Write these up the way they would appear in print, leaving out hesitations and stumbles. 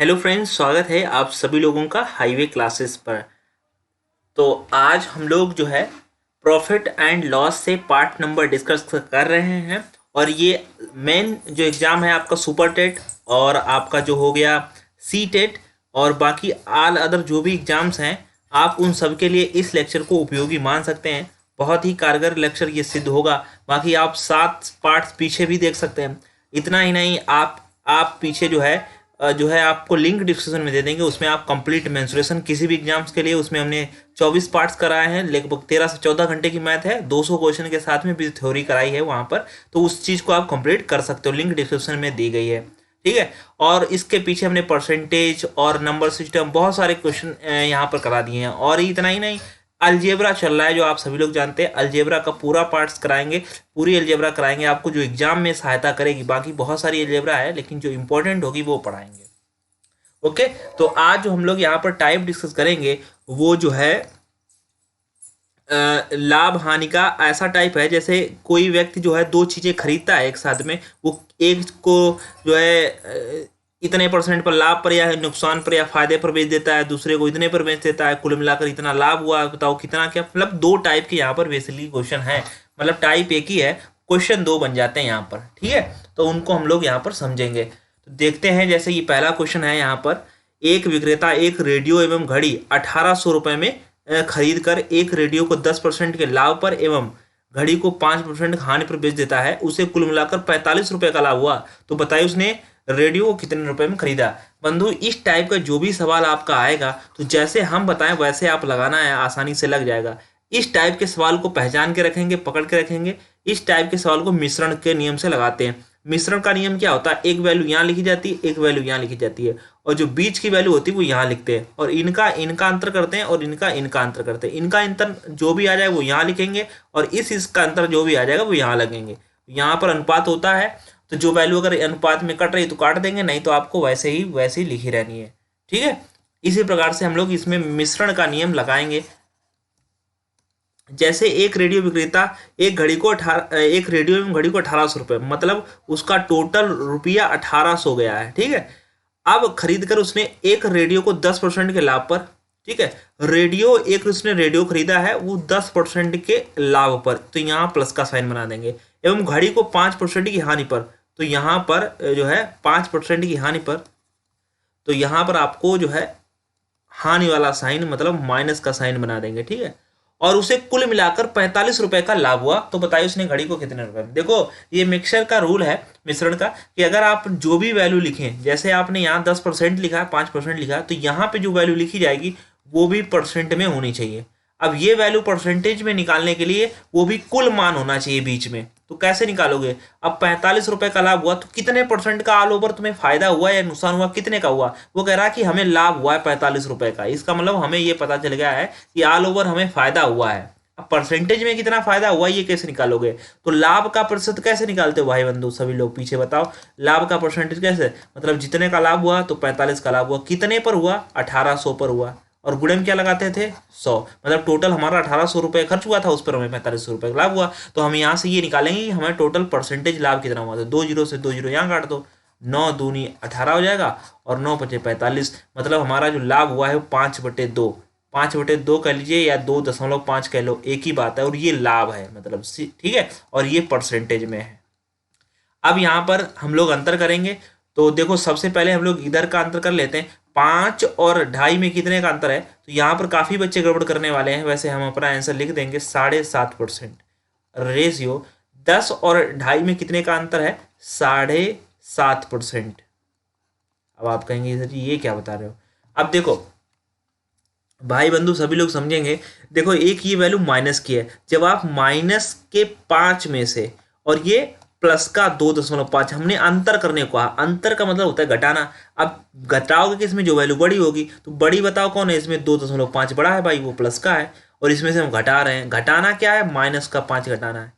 Hello friends, स्वागत है आप सभी लोगों का हाईवे क्लासेस पर। तो आज हम लोग जो है प्रॉफिट एंड लॉस से पार्ट नंबर डिस्कस कर रहे हैं। और ये मेन जो एग्ज़ाम है आपका सुपर टेट और आपका जो हो गया सी टेट और बाकी आल अदर जो भी एग्ज़ाम्स हैं, आप उन सब के लिए इस लेक्चर को उपयोगी मान सकते हैं। बहुत ही कारगर लेक्चर ये सिद्ध होगा। बाकी आप 7 पार्ट्स पीछे भी देख सकते हैं। इतना ही नहीं, आप पीछे जो है आपको लिंक डिस्क्रिप्शन में दे देंगे। उसमें आप कंप्लीट मेंसुरेशन किसी भी एग्जाम्स के लिए, उसमें हमने 24 पार्ट्स कराए हैं। लगभग 13 से 14 घंटे की मैथ है, 200 क्वेश्चन के साथ में भी थ्योरी कराई है वहाँ पर। तो उस चीज़ को आप कंप्लीट कर सकते हो, लिंक डिस्क्रिप्शन में दी गई है। ठीक है। और इसके पीछे हमने परसेंटेज और नंबर सिस्टम बहुत सारे क्वेश्चन यहाँ पर करा दिए हैं। और इतना ही नहीं, अलजेब्रा चल रहा है जो आप सभी लोग जानते हैं। अलजेब्रा का पूरा पार्ट्स कराएंगे, पूरी अलजेब्रा कराएंगे आपको, जो एग्जाम में सहायता करेगी। बाकी बहुत सारी अलजेब्रा है लेकिन जो इंपॉर्टेंट होगी वो पढ़ाएंगे। ओके। तो आज जो हम लोग यहाँ पर टाइप डिस्कस करेंगे वो जो है लाभ हानि का ऐसा टाइप है, जैसे कोई व्यक्ति जो है दो चीज़ें खरीदता है एक साथ में, वो एक को जो है इतने परसेंट पर लाभ पर या नुकसान पर या फायदे पर बेच देता है, दूसरे को इतने पर बेच देता है। कुल मिलाकर इतना लाभ हुआ, बताओ कितना क्या। मतलब दो टाइप के यहाँ पर बेसिकली क्वेश्चन है। मतलब टाइप एक ही है, क्वेश्चन दो बन जाते हैं यहाँ पर। ठीक है। तो उनको हम लोग यहाँ पर समझेंगे। तो देखते हैं, जैसे ये पहला क्वेश्चन है यहाँ पर। एक विक्रेता एक रेडियो एवं घड़ी 1800 रुपये में खरीद कर एक रेडियो को 10% के लाभ पर एवं घड़ी को 5% हानि पर बेच देता है। उसे कुल मिलाकर 45 रुपये का लाभ हुआ। तो बताइए उसने रेडियो को कितने रुपए में खरीदा। बंधु, इस टाइप का जो भी सवाल आपका आएगा तो जैसे हम बताएं वैसे आप लगाना है, आसानी से लग जाएगा। इस टाइप के सवाल को पहचान के रखेंगे, पकड़ के रखेंगे। इस टाइप के सवाल को मिश्रण के नियम से लगाते हैं। मिश्रण का नियम क्या होता है, एक वैल्यू यहाँ लिखी जाती है, एक वैल्यू यहाँ लिखी जाती है, और जो बीच की वैल्यू होती है वो यहाँ लिखते हैं, और इनका इनका अंतर करते हैं, और इनका इनका अंतर करते हैं। इनका अंतर जो भी आ जाए वो यहाँ लिखेंगे, और इसका अंतर जो भी आ जाएगा वो यहाँ लगेंगे। यहाँ पर अनुपात होता है, तो जो वैल्यू अगर अनुपात में कट रही तो काट देंगे, नहीं तो आपको वैसे ही लिखी रहनी है। ठीक है। इसी प्रकार से हम लोग इसमें मिश्रण का नियम लगाएंगे। जैसे एक रेडियो विक्रेता एक रेडियो एवं घड़ी को 1800 रुपये, मतलब उसका टोटल रुपया 1800 गया है। ठीक है। अब खरीद कर उसने एक रेडियो को 10% के लाभ पर, ठीक है, उसने रेडियो खरीदा है वो 10% के लाभ पर, तो यहाँ प्लस का साइन बना देंगे। एवं घड़ी को 5% की हानि पर, तो यहाँ पर जो है 5% की हानि पर, तो यहाँ पर आपको जो है हानि वाला साइन मतलब माइनस का साइन बना देंगे। ठीक है। और उसे कुल मिलाकर 45 रुपए का लाभ हुआ। तो बताइए उसने घड़ी को कितने रुपए में। देखो ये मिक्सचर का रूल है, मिश्रण का, कि अगर आप जो भी वैल्यू लिखें, जैसे आपने यहाँ 10% लिखा है, 5% लिखा है, तो यहाँ पे जो वैल्यू लिखी जाएगी वो भी परसेंट में होनी चाहिए। अब ये वैल्यू परसेंटेज में निकालने के लिए वो भी कुल मान होना चाहिए बीच में। तो कैसे निकालोगे। अब 45 रुपए का लाभ हुआ तो कितने परसेंट का ऑल ओवर तुम्हें फायदा हुआ या नुकसान हुआ, कितने का हुआ। वो कह रहा है कि हमें लाभ हुआ है 45 रुपए का, इसका मतलब हमें ये पता चल गया है कि ऑल ओवर हमें फायदा हुआ है। अब परसेंटेज में कितना फायदा हुआ ये कैसे निकालोगे। तो लाभ का प्रतिशत कैसे निकालते हो भाई बंधु, सभी लोग पीछे बताओ। लाभ का परसेंटेज कैसे, मतलब जितने का लाभ हुआ तो 45 का लाभ हुआ, कितने पर हुआ 1800 पर हुआ, और गुणन क्या लगाते थे 100, मतलब टोटल हमारा 1800 रुपये खर्च हुआ था, उस पर हमें 4500 रुपये लाभ हुआ। तो हम यहाँ से ये निकालेंगे कि हमें टोटल परसेंटेज लाभ कितना हुआ। तो 2 जीरो से 2 जीरो यहाँ काट दो, 9 दूनी 18 हो जाएगा, और 9 बचे 45, मतलब हमारा जो लाभ हुआ है वो 5/2, 5/2 कह लीजिए या 2.5 कह लो, एक ही बात है। और ये लाभ है मतलब, ठीक है, और ये परसेंटेज में है। अब यहाँ पर हम लोग अंतर करेंगे। तो देखो सबसे पहले हम लोग इधर का अंतर कर लेते हैं। 5 और 2.5 में कितने का अंतर है, तो यहाँ पर काफ़ी बच्चे गड़बड़ करने वाले हैं। वैसे हम अपना आंसर लिख देंगे 7.5%। रेशियो 10 और 2.5 में कितने का अंतर है, 7.5%। अब आप कहेंगे सर जी ये क्या बता रहे हो। अब देखो भाई बंधु सभी लोग समझेंगे। देखो एक ये वैल्यू माइनस की है, जब आप माइनस के 5 में से और ये प्लस का 2.5, हमने अंतर करने को कहा। अंतर का मतलब होता है घटाना। अब घटाओगे कि इसमें जो वैल्यू बड़ी होगी, तो बड़ी बताओ कौन है, इसमें 2.5 बड़ा है भाई, वो प्लस का है, और इसमें से हम घटा रहे हैं। घटाना क्या है, माइनस का 5 घटाना है।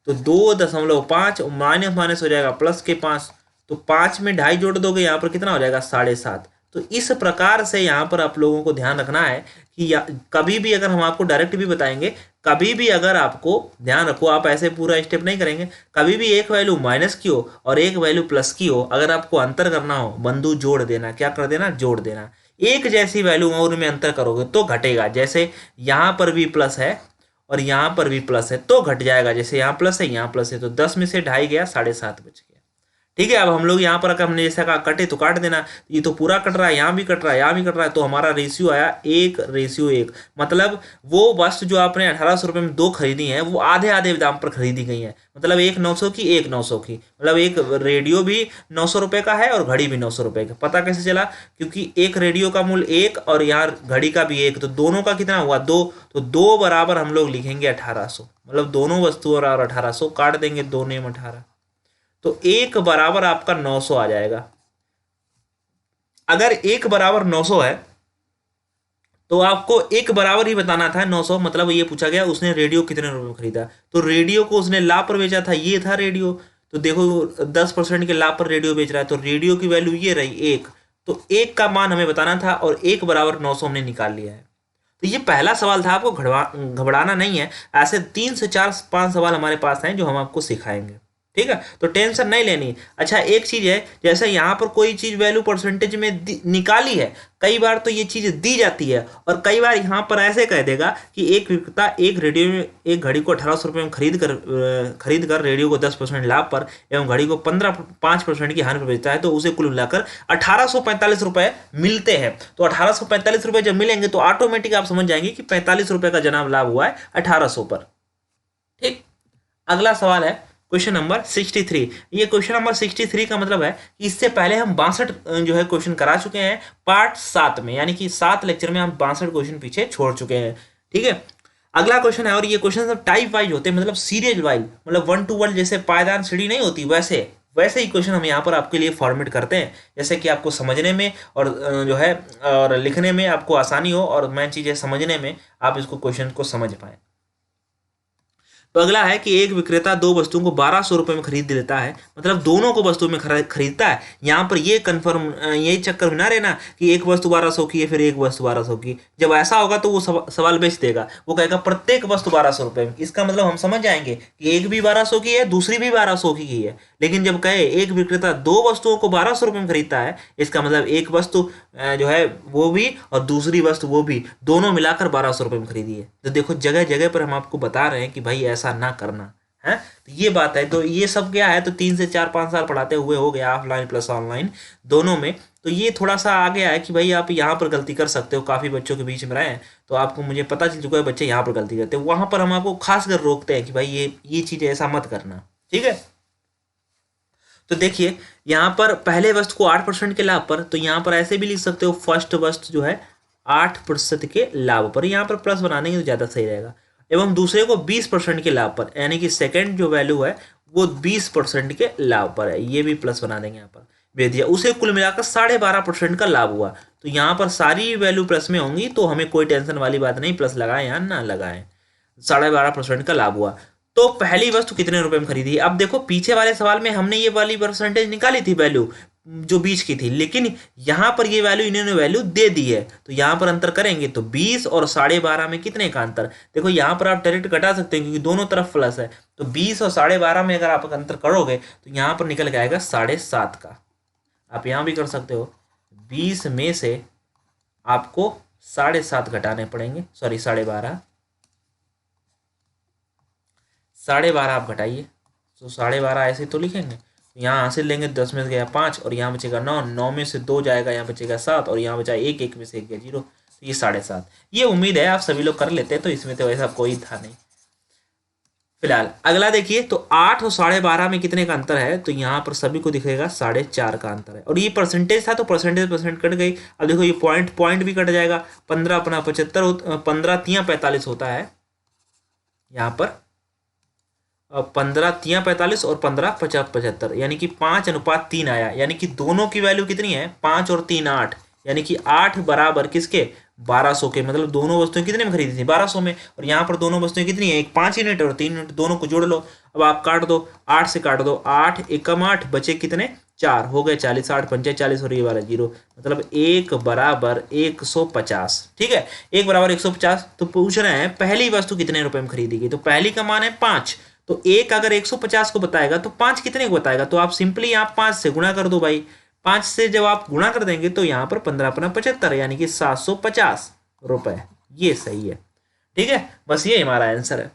तो 2.5 माइनस माइनस हो जाएगा प्लस के 5, तो 5 में 2.5 जोड़ दोगे यहाँ पर कितना हो जाएगा 7.5। तो इस प्रकार से यहाँ पर आप लोगों को ध्यान रखना है कि कभी भी अगर हम आपको डायरेक्ट भी बताएंगे, कभी भी अगर आपको ध्यान रखो, आप ऐसे पूरा स्टेप नहीं करेंगे, कभी भी एक वैल्यू माइनस की हो और एक वैल्यू प्लस की हो, अगर आपको अंतर करना हो, बंधु जोड़ देना, क्या कर देना, जोड़ देना। एक जैसी वैल्यू और उनमें अंतर करोगे तो घटेगा। जैसे यहाँ पर भी प्लस है और यहाँ पर भी प्लस है तो घट जाएगा। जैसे यहाँ प्लस है, यहाँ प्लस है, तो 10 में से 2.5 गया, 7.5 बच गया। ठीक है, अब हम लोग यहाँ पर अगर हमने जैसा कहा कटे तो काट देना, ये तो पूरा कट रहा है, यहाँ भी कट रहा है, यहाँ भी कट रहा है, तो हमारा रेशियो आया 1:1। मतलब वो वस्तु जो आपने 1800 रुपये में 2 खरीदी है वो आधे आधे दाम पर खरीदी गई है। मतलब एक 900 की, एक 900 की, मतलब एक रेडियो भी 900 रुपये का है और घड़ी भी 900 रुपये का। पता कैसे चला? क्योंकि एक रेडियो का मूल्य 1 और यहाँ घड़ी का भी 1, तो दोनों का कितना हुआ, 2। तो 2 बराबर हम लोग लिखेंगे 1800, मतलब दोनों वस्तुओं बराबर 1800, काट देंगे 2 नेम 18, तो 1 बराबर आपका 900 आ जाएगा। अगर 1 बराबर 900 है तो आपको 1 बराबर ही बताना था 900। मतलब ये पूछा गया उसने रेडियो कितने रुपए में खरीदा, तो रेडियो को उसने लाभ पर बेचा था, ये था रेडियो। तो देखो 10% के लाभ पर रेडियो बेच रहा है, तो रेडियो की वैल्यू ये रही 1। तो 1 का मान हमें बताना था और 1 बराबर 900 हमने निकाल लिया है। तो ये पहला सवाल था, आपको घबराना नहीं है। ऐसे 3 से 4 5 सवाल हमारे पास हैं जो हम आपको सिखाएंगे। ठीक है, तो टेंशन नहीं लेनी। अच्छा, एक चीज है, जैसे यहाँ पर कोई चीज वैल्यू परसेंटेज में निकाली है, कई बार तो ये चीज दी जाती है और कई बार यहाँ पर ऐसे कह देगा कि एक विक्रेता एक रेडियो में एक घड़ी को 1800 रुपये में खरीद कर रेडियो को 10% लाभ पर एवं घड़ी को 5% की हानि पर बेचता है, तो उसे कुल मिलाकर 1845 रुपये मिलते हैं। तो 1845 रुपये जब मिलेंगे तो ऑटोमेटिक आप समझ जाएंगे कि 45 रुपये का जनाब लाभ हुआ है 1800 पर। ठीक, अगला सवाल है क्वेश्चन नंबर 63। ये क्वेश्चन नंबर 63 का मतलब है कि इससे पहले हम 62 जो है क्वेश्चन करा चुके हैं पार्ट 7 में, यानी कि 7 लेक्चर में हम 62 क्वेश्चन पीछे छोड़ चुके हैं। ठीक है, अगला क्वेश्चन है, और ये क्वेश्चन सब टाइप वाइज होते हैं, मतलब सीरीज वाइज, मतलब 1 to 1 जैसे पायदान सीढ़ी नहीं होती वैसे ही क्वेश्चन हम यहाँ पर आपके लिए फॉर्मेट करते हैं, जैसे कि आपको समझने में और जो है और लिखने में आपको आसानी हो, और मेन चीज़ है समझने में आप इसको क्वेश्चन को समझ पाएँ। तो अगला है कि एक विक्रेता 2 वस्तुओं को 1200 रुपये में खरीद लेता है, मतलब दोनों को वस्तु में खरीदता है। यहाँ पर ये कन्फर्म, यही चक्कर में ना रहना कि एक वस्तु 1200 की है फिर एक वस्तु 1200 की। जब ऐसा होगा तो वो सवाल बेच देगा, वो कहेगा प्रत्येक वस्तु 1200 रुपये में। इसका मतलब हम समझ जाएंगे कि एक भी 1200 की है, दूसरी भी 1200 की है। लेकिन जब कहे एक विक्रेता 2 वस्तुओं को 1200 रुपये में खरीदता है, इसका मतलब एक वस्तु जो है वो भी और दूसरी वस्तु वो भी, दोनों मिलाकर 1200 रुपये में खरीदी है। तो देखो जगह जगह पर हम आपको बता रहे हैं कि भाई ऐसा ना करना है। तो ये बात है, तो ये सब क्या है, तो 3 से 4 5 साल पढ़ाते हुए हो गया ऑफलाइन प्लस ऑनलाइन दोनों में। तो ये थोड़ा सा आ गया है कि भाई आप यहाँ पर गलती कर सकते हो। काफ़ी बच्चों के बीच में रहे हैं तो आपको मुझे पता चल चुका है बच्चे यहाँ पर गलती करते हैं, वहाँ पर हम आपको खास कर रोकते हैं कि भाई ये चीज़ ऐसा मत करना। ठीक है, तो देखिए यहाँ पर पहले वस्तु को 8% के लाभ पर, तो यहाँ पर ऐसे भी लिख सकते हो फर्स्ट वस्तु जो है 8% के लाभ पर, यहाँ पर प्लस बना देंगे तो ज़्यादा सही रहेगा। एवं दूसरे को 20% के लाभ पर, यानी कि सेकंड जो वैल्यू है वो 20% के लाभ पर है, ये भी प्लस बना देंगे यहाँ पर, भेज दिया। उसे कुल मिलाकर 12.5% का लाभ हुआ। तो यहाँ पर सारी वैल्यू प्लस में होंगी, तो हमें कोई टेंशन वाली बात नहीं, प्लस लगाएं या ना लगाएं। 12.5% का लाभ हुआ। तो पहली वस्तु कितने रुपए में खरीदी? अब देखो पीछे वाले सवाल में हमने ये वाली परसेंटेज निकाली थी, वैल्यू जो बीच की थी, लेकिन यहाँ पर ये वैल्यू इन्होंने वैल्यू दे दी है। तो यहाँ पर अंतर करेंगे तो 20 और 12.5 में कितने का अंतर? देखो यहाँ पर आप डायरेक्ट घटा सकते हैं क्योंकि दोनों तरफ प्लस है। तो 20 और 12.5 में अगर आप अंतर करोगे तो यहाँ पर निकल के आएगा 7.5 का। आप यहाँ भी कर सकते हो, 20 में से आपको 7.5 घटाने पड़ेंगे, सॉरी 12.5 आप घटाइए, तो 12.5 ऐसे तो लिखेंगे। यहाँ हासिल लेंगे 10 में से गया 5 और यहाँ बचेगा 9, 9 में से 2 जाएगा, यहाँ बचेगा 7 और यहाँ बचा 1, 1 में से 1 गया 0, तो ये 7.5। ये उम्मीद है आप सभी लोग कर लेते हैं, तो इसमें तो ऐसा कोई था नहीं फिलहाल। अगला देखिए, तो 8 और 12.5 में कितने का अंतर है? तो यहाँ पर सभी को दिखेगा 4.5 का अंतर है, और ये परसेंटेज था तो परसेंटेज कट गई। अब देखो ये पॉइंट भी कट जाएगा, 15 अपना 75, 15 3 45 होता है यहाँ पर, 15 3 45 और 15 75, यानी कि 5:3 आया। यानी कि दोनों की वैल्यू कितनी है? 5 और 3 8, यानी कि 8 बराबर किसके? 1200 के। मतलब दोनों वस्तुएं कितने में खरीदी थी? 1200 में। और यहाँ पर दोनों वस्तुएं कितनी है? एक 5 यूनिट और 3 यूनिट, दोनों को जोड़ लो। अब आप काट दो, 8 से काट दो, 8 एकम 8 बचे कितने? 4 हो गए 40, 60 पंचे 40 और ये वाला 0, मतलब 1 बराबर 150। ठीक है, 1 बराबर 150। तो पूछ रहे हैं पहली वस्तु कितने रुपए में खरीदी गई, तो पहली का मान है 5, तो 1 अगर 150 को बताएगा तो 5 कितने को बताएगा, तो आप सिंपली यहाँ 5 से गुणा कर दो भाई। 5 से जब आप गुणा कर देंगे तो यहाँ पर 15×75 यानी कि 750 रुपए, ये सही है। ठीक है, बस ये हमारा आंसर है।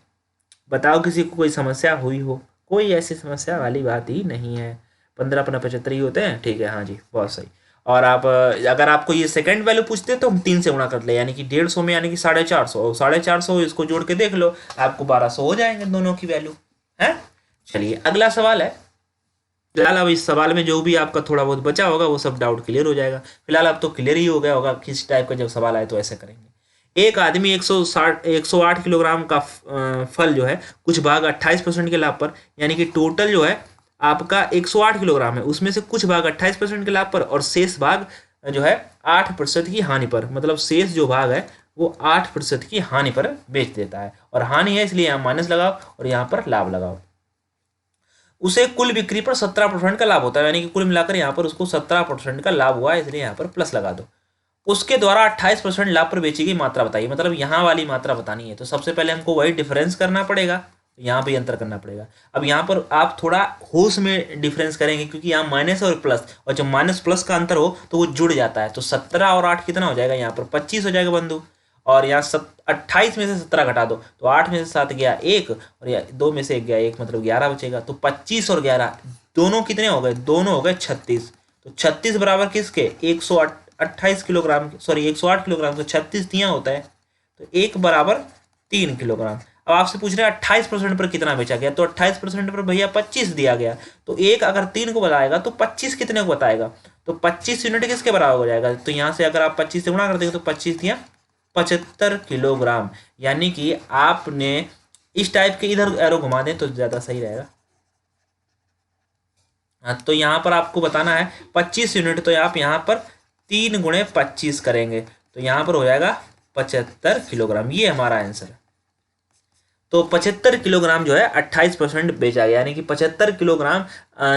बताओ किसी को कोई समस्या हुई हो, कोई ऐसी समस्या वाली बात ही नहीं है। 15×75 ही होते हैं। ठीक है, हाँ जी, बहुत सही। और आप अगर आपको ये सेकंड वैल्यू पूछते तो हम 3 से गुणा कर ले, यानी कि 150 में, यानी कि 450, 450 इसको जोड़ के देख लो, आपको 1200 हो जाएंगे दोनों की वैल्यू है। चलिए अगला सवाल है। फिलहाल अब इस सवाल में जो भी आपका थोड़ा बहुत बचा होगा वो सब डाउट क्लियर हो जाएगा। फिलहाल अब तो क्लियर ही हो गया होगा किस टाइप का जब सवाल आए तो ऐसे करेंगे। एक आदमी 108 किलोग्राम का फल जो है कुछ भाग 28% के लाभ पर, यानी कि टोटल जो है आपका 108 किलोग्राम है, उसमें से कुछ भाग 28% के लाभ पर और शेष भाग जो है 8% की हानि पर, मतलब शेष जो भाग है वो 8% की हानि पर बेच देता है। और हानि है इसलिए यहाँ माइनस लगाओ और यहाँ पर लाभ लगाओ। उसे कुल बिक्री पर 17% का लाभ होता है, यानी कि कुल मिलाकर यहाँ पर उसको 17% का लाभ हुआ है, इसलिए यहाँ पर प्लस लगा दो। उसके द्वारा 28% लाभ पर बेची गई मात्रा बताइए, मतलब यहाँ वाली मात्रा बतानी है। तो सबसे पहले हमको वही डिफरेंस करना पड़ेगा, यहाँ पे अंतर करना पड़ेगा। अब यहाँ पर आप थोड़ा होश में डिफरेंस करेंगे क्योंकि यहाँ माइनस और प्लस, और जब माइनस प्लस का अंतर हो तो वो जुड़ जाता है। तो 17 और 8 कितना हो जाएगा, यहाँ पर 25 हो जाएगा बंधु। और यहाँ 28 में से 17 घटा दो तो 8 में से 7 गया 1 और 2 में से 1 गया 1, मतलब 11 बचेगा। तो 25 और 11 दोनों कितने हो गए, दोनों हो गए 36। तो 36 बराबर किसके, 128 किलोग्राम, सॉरी 108 किलोग्राम का 36 दिया होता है, तो 1 बराबर 3 किलोग्राम। अब आपसे पूछ रहे हैं 28% पर कितना बेचा गया, तो 28% पर भैया 25 दिया गया, तो 1 अगर 3 को बताएगा तो 25 कितने को बताएगा, तो 25 यूनिट किसके बराबर हो जाएगा। तो यहाँ से अगर आप 25 से गुणा कर देंगे तो 25 दिया 75 किलोग्राम, यानी कि आपने इस टाइप के इधर एरो घुमा दें तो ज़्यादा सही रहेगा। तो यहाँ पर आपको बताना है 25 यूनिट, तो आप यहाँ पर 3 गुणे 25 करेंगे तो यहाँ पर हो जाएगा 75 किलोग्राम, ये हमारा आंसर है। तो 75 किलोग्राम जो है 28% बेचा गया, यानी कि 75 किलोग्राम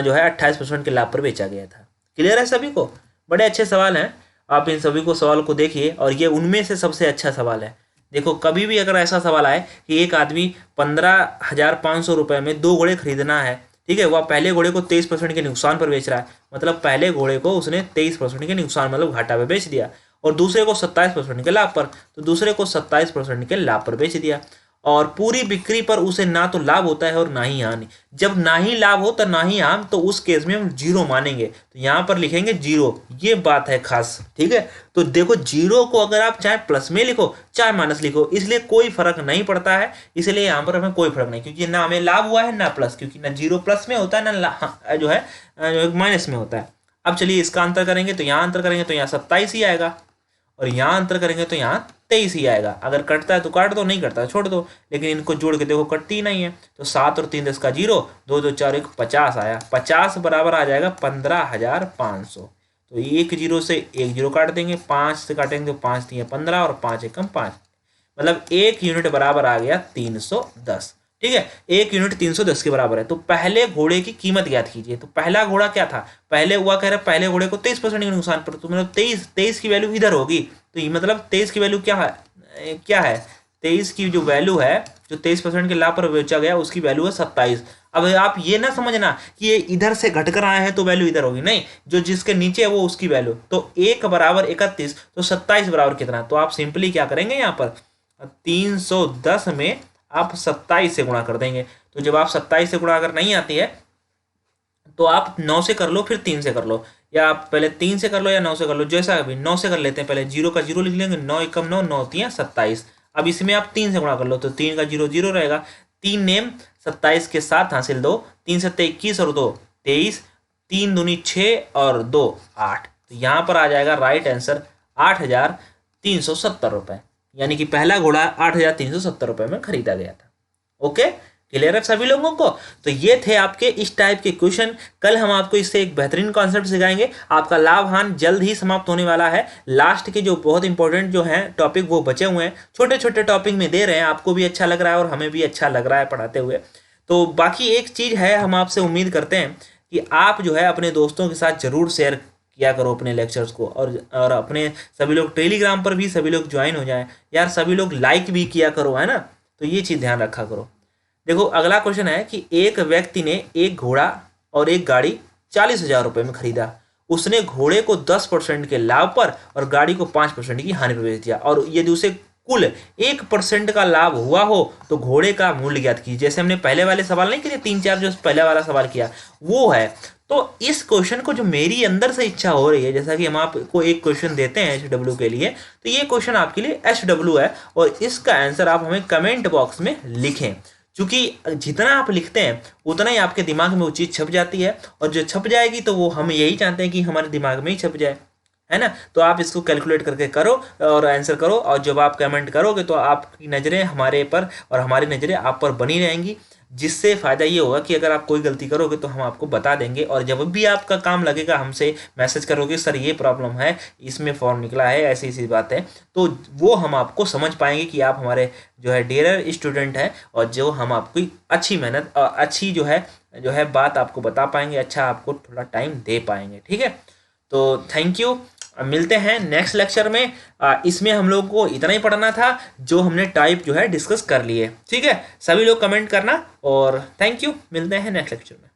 जो है 28% के लाभ पर बेचा गया था। क्लियर है सभी को, बड़े अच्छे सवाल हैं। आप इन सभी को सवाल को देखिए और ये उनमें से सबसे अच्छा सवाल है। देखो कभी भी अगर ऐसा सवाल आए कि एक आदमी 15,500 रुपये में 2 घोड़े खरीदना है, ठीक है, वह पहले घोड़े को 23% के नुकसान पर बेच रहा है, मतलब पहले घोड़े को उसने 23% के नुकसान मतलब घाटा पे बेच दिया, और दूसरे को 27% के लाभ पर, तो दूसरे को 27% के लाभ पर बेच दिया। और पूरी बिक्री पर उसे ना तो लाभ होता है और ना ही हानि। जब ना ही लाभ हो तो ना ही हानि, तो उस केस में हम 0 मानेंगे, तो यहाँ पर लिखेंगे 0, ये बात है खास। ठीक है, तो देखो 0 को अगर आप चाहे प्लस में लिखो चाहे माइनस लिखो, इसलिए कोई फर्क नहीं पड़ता है, इसलिए यहाँ पर हमें कोई फर्क नहीं, क्योंकि ना हमें लाभ हुआ है ना प्लस, क्योंकि ना 0 प्लस में होता है ना जो है माइनस में होता है। अब चलिए इसका अंतर करेंगे, तो यहाँ अंतर करेंगे तो यहाँ 27 ही आएगा, और यहाँ अंतर करेंगे तो यहाँ 23 ही आएगा। अगर कटता है तो काट दो, नहीं कटता है छोड़ दो, लेकिन इनको जोड़ के देखो कटती ही नहीं है। तो 7 और 3 10 का 0, 2 2 4 1 50 आया, 50 बराबर आ जाएगा 15,500। तो 1 0 से 1 0 काट देंगे, 5 से काटेंगे तो 5 3 15 और 5 1 5, मतलब 1 यूनिट बराबर आ गया 310। ठीक है, 1 यूनिट 310 के बराबर है। तो पहले घोड़े की कीमत ज्ञात कीजिए। तो पहला घोड़ा क्या था, पहले हुआ कह रहा है पहले घोड़े को 23% के नुकसान पर, तो मतलब 23 की वैल्यू इधर होगी, तो ये मतलब 23 की वैल्यू क्या है 23 की जो वैल्यू है, जो 23% के लाभ पर बेचा गया उसकी वैल्यू है 27। अब आप ये ना समझना कि ये इधर से घटकर आए हैं तो वैल्यू इधर होगी, नहीं, जो जिसके नीचे है वो उसकी वैल्यू। तो 1 बराबर 31, तो 27 बराबर कितना, तो आप सिंपली क्या करेंगे, यहाँ पर 310 में आप 27 से गुणा कर देंगे। तो जब आप 27 से गुणा अगर नहीं आती है तो आप 9 से कर लो, फिर 3 से कर लो, या आप पहले 3 से कर लो या 9 से कर लो, जैसा भी। 9 से कर लेते हैं, पहले 0 का 0 लिख लेंगे, 9 एकम 9, 9 3 27। अब इसमें आप 3 से गुणा कर लो, तो 3 का 0 0 रहेगा, 3 नेम 27 के साथ हासिल 2, 3 से 21 और 2 23, 3 दूनी 6 और 2 8। तो यहाँ पर आ जाएगा राइट आंसर 8,370 रुपये, यानी कि पहला घोड़ा 8,370 रुपये में खरीदा गया था। ओके, क्लियर है सभी लोगों को। तो ये थे आपके इस टाइप के क्वेश्चन। कल हम आपको इससे एक बेहतरीन कॉन्सेप्ट सिखाएंगे। आपका लाभ हानि जल्द ही समाप्त होने वाला है। लास्ट के जो बहुत इंपॉर्टेंट जो है टॉपिक वो बचे हुए हैं, छोटे छोटे टॉपिक में दे रहे हैं, आपको भी अच्छा लग रहा है और हमें भी अच्छा लग रहा है पढ़ाते हुए। तो बाकी एक चीज़ है, हम आपसे उम्मीद करते हैं कि आप जो है अपने दोस्तों के साथ ज़रूर शेयर किया करो अपने लेक्चर्स को, और अपने सभी लोग टेलीग्राम पर भी सभी लोग ज्वाइन हो जाएं यार, सभी लोग लाइक भी किया करो, है ना। तो ये चीज़ ध्यान रखा करो। देखो अगला क्वेश्चन है कि एक व्यक्ति ने एक घोड़ा और एक गाड़ी 40,000 रुपये में खरीदा। उसने घोड़े को 10% के लाभ पर और गाड़ी को 5% की हानि पर बेच दिया, और यदि उसे कुल 1% का लाभ हुआ हो तो घोड़े का मूल्य ज्ञात कीजिए। जैसे हमने पहले वाले सवाल नहीं किए, 3-4 जो पहले वाला सवाल किया वो है। तो इस क्वेश्चन को जो मेरी अंदर से इच्छा हो रही है, जैसा कि हम आपको एक क्वेश्चन देते हैं HW के लिए, तो ये क्वेश्चन आपके लिए HW है, और इसका आंसर आप हमें कमेंट बॉक्स में लिखें। क्योंकि जितना आप लिखते हैं उतना ही आपके दिमाग में वो चीज़ छप जाती है, और जो छप जाएगी तो वो हम यही चाहते हैं कि हमारे दिमाग में ही छप जाए, है ना। तो आप इसको कैलकुलेट करके करो और आंसर करो, और जब आप कमेंट करोगे तो आपकी नज़रें हमारे पर और हमारी नज़रें आप पर बनी रहेंगी, जिससे फ़ायदा ये होगा कि अगर आप कोई गलती करोगे तो हम आपको बता देंगे, और जब भी आपका काम लगेगा हमसे मैसेज करोगे, सर ये प्रॉब्लम है, इसमें फॉर्म निकला है, ऐसी ऐसी बात है, तो वो हम आपको समझ पाएंगे कि आप हमारे जो है डेयर स्टूडेंट हैं, और जो हम आपकी अच्छी मेहनत और अच्छी जो है बात आपको बता पाएंगे, अच्छा आपको थोड़ा टाइम दे पाएंगे, ठीक है। तो थैंक यू, मिलते हैं नेक्स्ट लेक्चर में। इसमें हम लोग को इतना ही पढ़ना था जो हमने टाइप जो है डिस्कस कर लिए, ठीक है। सभी लोग कमेंट करना, और थैंक यू, मिलते हैं नेक्स्ट लेक्चर में।